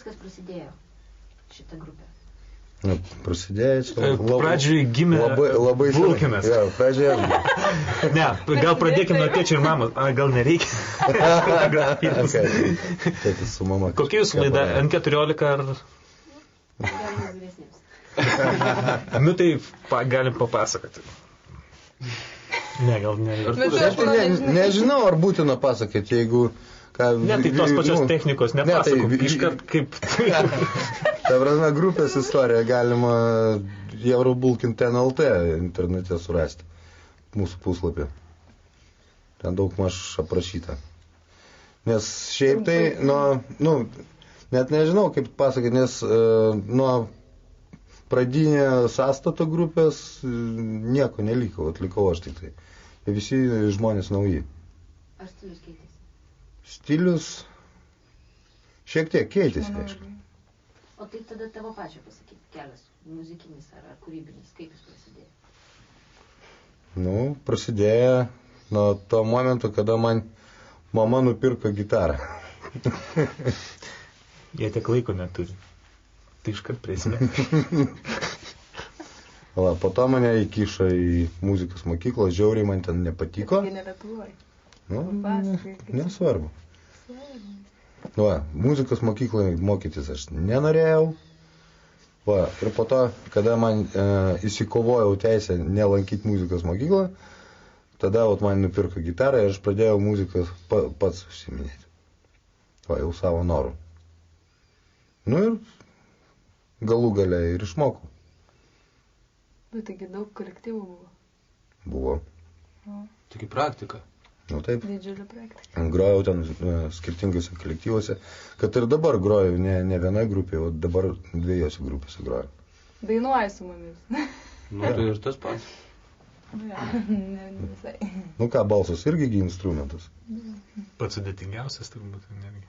viskas prasidėjo, šitą grupę? Nu, prasidėjo čia. Pradžiui gimė Vulkinas. Ja, pradžiui. Ne, gal pradėkime nuo tėčio ir mamos. Gal nereikia. Tėtis su mama. Kokia jūsų laida? N14 ar... Galima vyresniems. Nu tai galim papasakoti. Ne, gal nereikia. Nežinau, ar būtina pasakyti, jeigu... Ne, tai tos pačios technikos nepasakau. Iškart kaip... Ta prasme, grupės istoriją galima Eurobulkin.lt internete surasti. Mūsų puslapį. Ten daug maž aprašyta. Nes šiaip tai, net nežinau kaip pasakyti, nes nuo pradinė sąstato grupės nieko neliko, atlikau aš tik tai. Visi žmonės nauji. Ar stilius keitėsi? Stilius šiek tiek keitėsi, aišku. O tai tada tavo pačio pasakyti kelias, muzikinis ar kūrybinis, kaip jis prasidėjo? Nu, prasidėjo nuo to momento, kada man mama nupirko gitarą. Jie tiek laiko neturi. Tai iškart priesimė. Po to mane įkišo į muzikos mokyklą, žiauriai man ten nepatiko. Tai ne Lietuvoje. Nu, nesvarbu. Muzikos mokyklai mokytis aš nenorėjau. Ir po to, kada man įsikovojau teisę nelankyti muzikos mokyklą, tada man nupirko gitarą ir aš pradėjau muziką pats užsiminėti. Jau savo norų. Nu ir galų gale ir išmokau. Bet taigi daug kolektyvų buvo. Buvo. Taigi praktika. Nu taip. Didžiulė praktika. Grojau ten skirtingose kolektyvuose, kad ir dabar groju ne vienoje grupėje, o dabar 2 grupėse groju. Dainuoji su mumis. Nu, tai ir tas pats. Ne visai. Nu ką, balsas irgi instrumentas. Pats sudėtingiausias turbūt netgi.